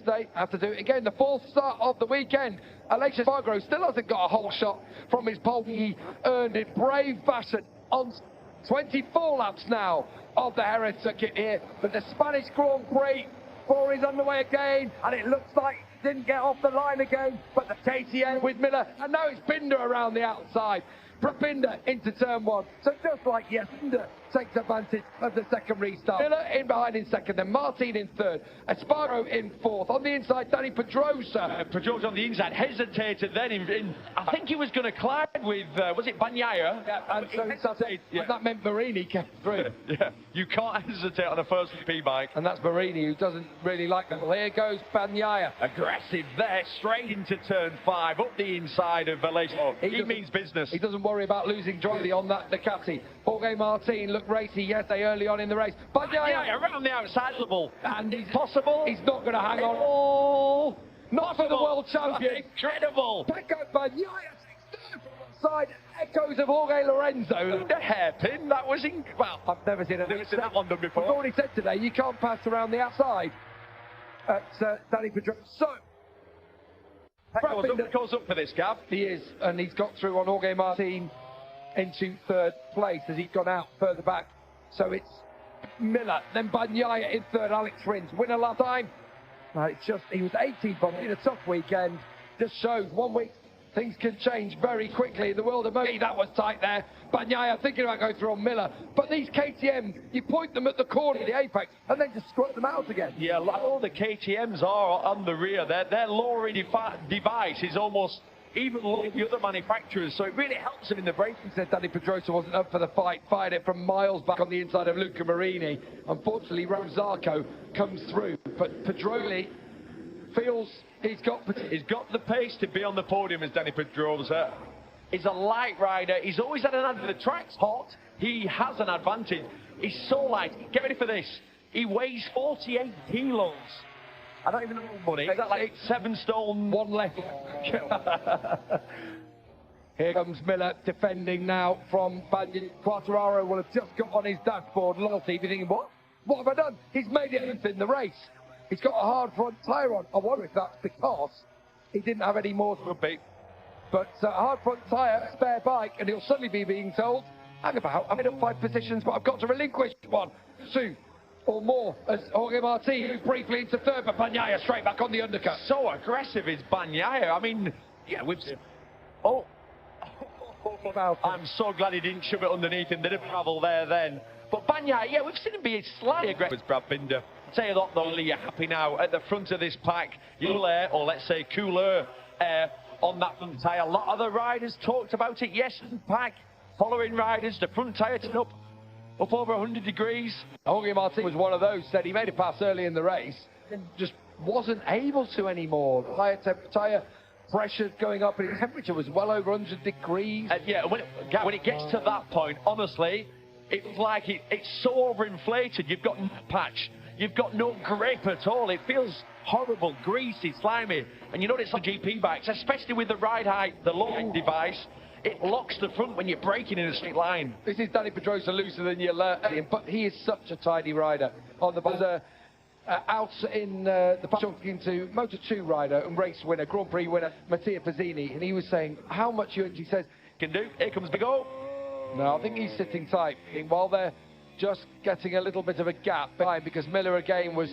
yesterday, have to do it again. The fourth start of the weekend. Aleix Espargaro still hasn't got a whole shot from his pole. He earned in brave fashion on 24 laps now of the Jerez circuit here. But the Spanish Grand Prix 4 is underway again, and it looks like it didn't get off the line again. But the KTM with Miller, and now it's Binder around the outside. Binder into turn 1. So just like yes, Binder takes advantage of the second restart. Miller in behind in second, then Martin in third, Espargaro in fourth. On the inside, Dani Pedrosa. Pedrosa on the inside hesitated then. I think he was going to collide with, was it Bagnaia? Yeah, and so that meant Marini came through. Yeah, you can't hesitate on a first P bike. And that's Marini, who doesn't really like that. Well, here goes Bagnaia. Aggressive there, straight into turn 5, up the inside of Aleix. Oh, he means business. He doesn't worry about losing driving on that Ducati. Jorge Martin looked racy yesterday early on in the race. Bagnaia around the outside of the ball. And it's possible. He's not going to hang on. Oh, not for the world champion. Incredible. Pecco Bagnaia takes third from the side. Echoes of Jorge Lorenzo. The hairpin, that was well, I've never seen that one done before. I've already said today, you can't pass around the outside at Dani Pedrosa. So, goes up for this, Gav. He is, and he's got through on Jorge Martin into third place as he's gone out further back. So it's Miller, then Bagnaia in third, Alex Rins. Winner last time. No, it's just, he was 18th on in a tough weekend. Just shows 1 week things can change very quickly in the world of motor. That was tight there. Bagnaia thinking about going through on Miller. But these KTM, you point them at the corner of the apex and then just squirt them out again. Yeah, like all the KTMs are on the rear. Their lowering device is almost even like the other manufacturers, so it really helps them in the braking. Said Dani Pedrosa wasn't up for the fight, fired it from miles back on the inside of Luca Marini. Unfortunately, Rosarco comes through, but Pedrosa feels he's got the pace to be on the podium as Dani Pedrosa. He's a light rider. He's always had an advantage. The track's hot. He has an advantage. He's so light. Get ready for this. He weighs 48 kilos. I don't even know what money. Is that like 7 stone? 1 left. Here comes Miller defending now from Bagnaia. Quartararo will have just got on his dashboard. Loyalty, be thinking, what? What have I done? He's made it in the race. He's got a hard front tyre on. I wonder if that's because he didn't have any more. Could be. But a hard front tyre, spare bike, and he'll suddenly be being told, hang about, I'm in up 5 positions, but I've got to relinquish 1, 2, or more, as Jorge Martin moves briefly into third, but Bagnaia straight back on the undercut. So aggressive is Bagnaia. I mean, yeah, we've seen. Oh. I'm so glad he didn't shove it underneath him. They'd have travelled there then. But Bagnaia, yeah, we've seen him be slightly aggressive. Brad Binder. Tell you what, though, Lee, you're happy now at the front of this pack. You'll air, or let's say cooler air, on that front tyre. A lot of the riders talked about it yesterday. Pack following riders, the front tyre to up over 100 degrees. Jorge Martin was one of those, said he made a pass early in the race and just wasn't able to anymore. Tyre pressure going up and the temperature was well over 100 degrees. Yeah, when it gets to that point, honestly, it's like it's so overinflated. You've got no patch. You've got no grip at all. It feels horrible, greasy, slimy. And you know it's on GP bikes, especially with the ride height, the lock device. It locks the front when you're braking in a straight line. This is Dani Pedrosa looser than you learn, but he is such a tidy rider. On the buzzer, out in the talking to Motor 2 rider and race winner, Grand Prix winner, Mattia Pazzini, and he was saying how much you actually says can do. Here comes Big O. No, I think he's sitting tight while they're just getting a little bit of a gap behind because Miller again was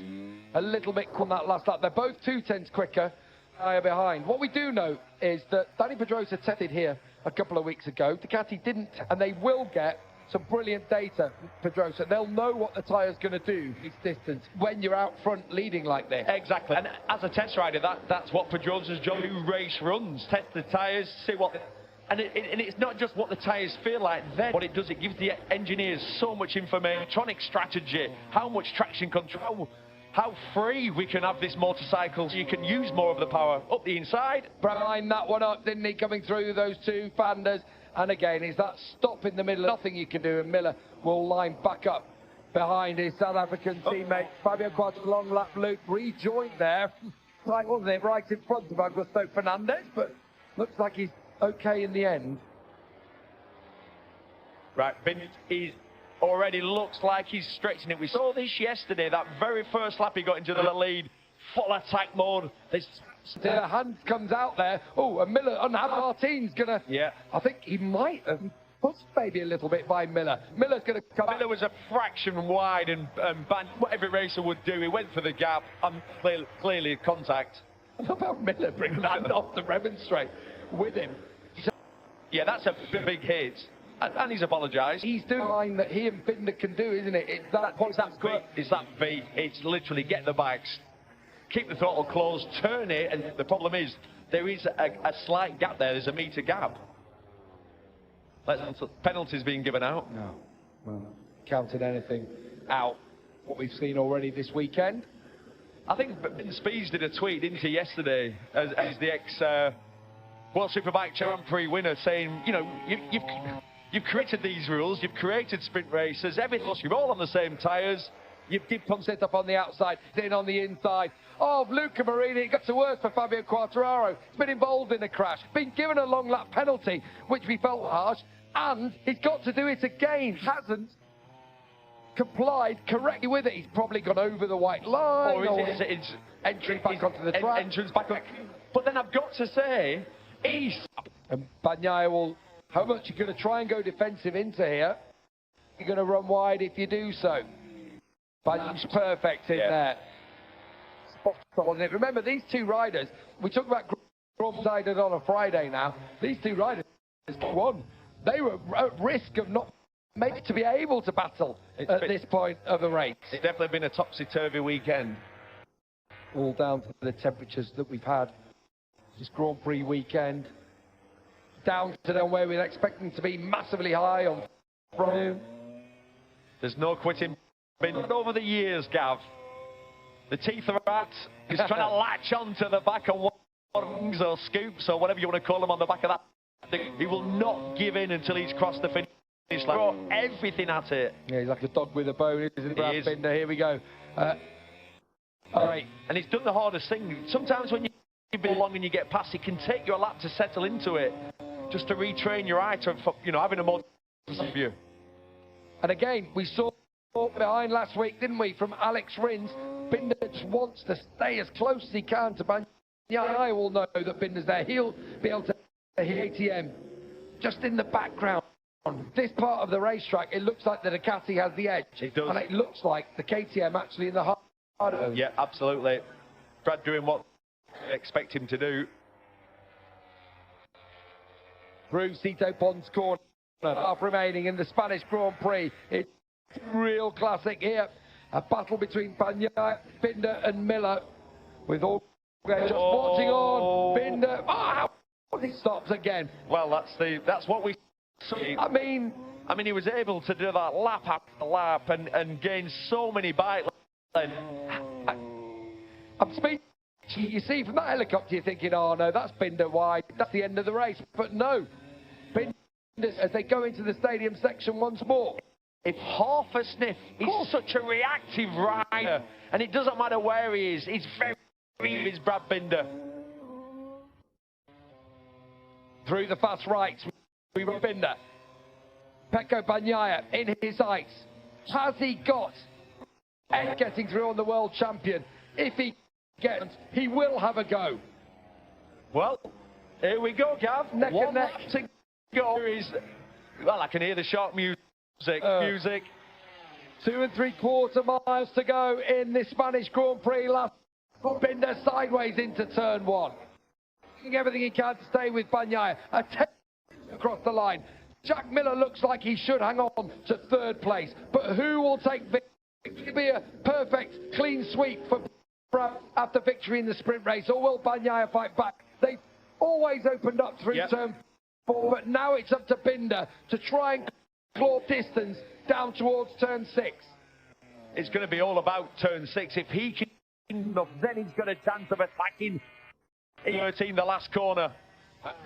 a little bit quick on that last lap. They're both 2/10 quicker. Higher behind. What we do know is that Dani Pedrosa tested here a couple of weeks ago. Ducati didn't, and they will get some brilliant data, Pedrosa. They'll know what the tyre's going to do this distance when you're out front leading like this. Exactly. And as a test rider, that's what Pedrosa's job. Who race runs, test the tyres, see what. And it's not just what the tyres feel like then. What it does, it gives the engineers so much information, electronic strategy, how much traction control, how free we can have this motorcycle so you can use more of the power up the inside. Lined that one up, didn't he, coming through those two fenders. And again, is that stop in the middle, nothing you can do, and Miller will line back up behind his South African teammate, Fabio Quartararo. Long lap loop, rejoined there. Like, wasn't it, right in front of Augusto Fernandez, but looks like he's okay in the end. Right, he already looks like he's stretching it. We saw this yesterday, that very first lap he got into the lead. full attack mode. The hand comes out there. Oh, and Miller and Martin's gonna. Yeah. I think he might have pushed maybe a little bit by Miller. Miller's gonna come. Miller was a fraction wide, and what every racer would do, he went for the gap. Clearly contact. I love how Miller brings that off to remonstrate with him. Yeah, that's a big hit. And he's apologised. He's doing the line that he and Binder can do, isn't it? It's that V. It's literally get the bikes, keep the throttle closed, turn it, and the problem is there is a slight gap there. There's a metre gap. Penalties being given out. No, well, counted anything out. What we've seen already this weekend. I think Speeds did a tweet, didn't he, yesterday, as the World Superbike Grand Prix winner, saying, you know, you've created these rules, you've created sprint races, everything else, you're all on the same tyres. You've given set up on the outside, then on the inside. Oh, Luca Marini, it got to worse for Fabio Quartararo. He's been involved in a crash, been given a long lap penalty, which we felt harsh, and he's got to do it again. Hasn't complied correctly with it. He's probably gone over the white line. Or it's entering back onto the track. Entrance back on. But then I've got to say, and Bagnaia will. How much you're going to try and go defensive into here? You're going to run wide if you do so. Bagna's perfect in there. Spot on it. Remember, these two riders, we talk about decided on a Friday now. These two riders won. They were at risk of not maybe to be able to battle at this point of the race. It's definitely been a topsy-turvy weekend. All down to the temperatures that we've had this Grand Prix weekend. Down to where we're expecting to be massively high on Friday. There's no quitting. Been over the years, Gav. The teeth are at. He's trying to latch onto the back of wings or scoops or whatever you want to call them on the back of that thing. He will not give in until he's crossed the finish line. Throw everything at it. Yeah, he's like a dog with a bone, isn't he, Brad Binder? Here we go. All right. And he's done the hardest thing. Sometimes when you've been along and you get past, it can take you a lap to settle into it, just to retrain your eye to, you know, having a more view. And again, we saw behind last week, didn't we, from Alex Rins. Binder wants to stay as close as he can to Bagnaia. I will know that Binder's there. He'll be able to hit ATM just in the background. This part of the racetrack, it looks like the Ducati has the edge. It does. And it looks like the KTM actually in the heart of it. Yeah, absolutely. Brad doing what I expect him to do. Through Sito Pons corner, half remaining in the Spanish Grand Prix. It's real classic here. A battle between Bagnaia, Binder and Miller. With all just watching on. Binder. Oh, he stops again. Well, that's what we see. I mean, he was able to do that lap after lap and gain so many bike lengths. I'm speaking. You see from that helicopter, you're thinking, oh no, that's Binder wide. That's the end of the race. But no. Binder, as they go into the stadium section once more. If half a sniff, he's such a reactive rider, and it doesn't matter where he is. He's very is Brad Binder. Through the fast rights, we run Binder. Pecco Bagnaia in his sights. Has he got getting through on the world champion? If he gets, he will have a go. Well, here we go, Gav. Neck and neck to go. Well, I can hear the sharp music. 2 3/4 miles to go in this Spanish Grand Prix. Last Binder sideways into turn 1. Doing everything he can to stay with Bagnaia. Across the line. Jack Miller looks like he should hang on to 3rd place. But who will take victory? It'll be a perfect clean sweep for Brad after victory in the sprint race. Or will Bagnaia fight back? They've always opened up through turn 4, but now it's up to Binder to try and claw distance down towards turn 6. It's going to be all about turn 6. If he can, then he's got a chance of attacking 13, the last corner.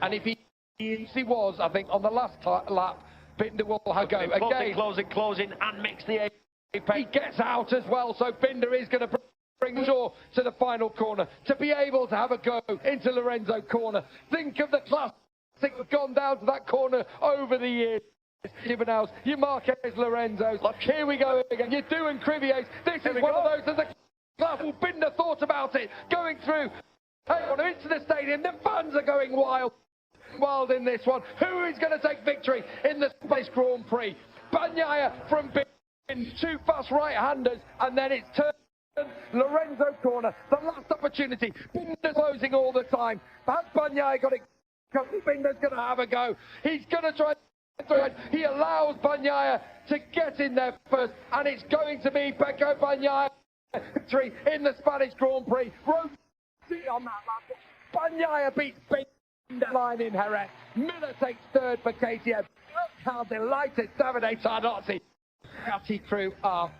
And if he was, I think, on the last lap, Binder will have a go. Again, closing, and mix the apex. He gets out as well, so Binder is going to bring Shaw to the final corner to be able to have a go into Lorenzo corner. Think of the classic that's gone down to that corner over the years. Gibbonhouse, your Marquez Lorenzo's. Look, here we go again. You're doing Criviers. This is one of those. There's a Binder thought about it, going through. Everyone into the stadium, the fans are going wild in this one. Who is going to take victory in the Spanish Grand Prix? Bagnaia from Bin, two fast right-handers, and then it's turned Lorenzo corner, the last opportunity. Binder's closing all the time. Has Bagnaia got it? Binder's going to have a go. He's going to try. He allows Bagnaia to get in there first, and it's going to be Pecco Bagnaia victory in the Spanish Grand Prix. On that lap. Bagnaia beats Binder line in Jerez. Miller takes third for KTM. Look how delighted Davide Tardozzi. Gatti crew are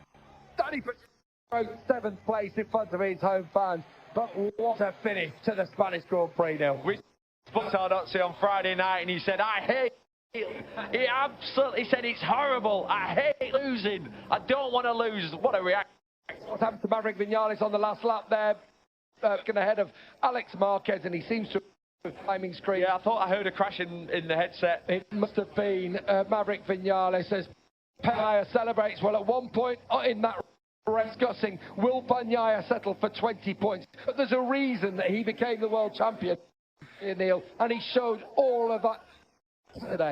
Danny Patrone, seventh place in front of his home fans. But what a finish to the Spanish Grand Prix now. We spoke to Tardozzi on Friday night and he said, I hate it. He absolutely said it's horrible. I hate losing. I don't want to lose. What a reaction. What happened to Maverick Vinales on the last lap there? Ahead of Alex Marquez, and he seems to have a timing screen. Yeah, I thought I heard a crash in the headset. It must have been Maverick Vinales as Bagnaia celebrates. Well, at one point in that race, discussing will Bagnaia settle for 20 points? But there's a reason that he became the world champion, Neil, and he showed all of that today.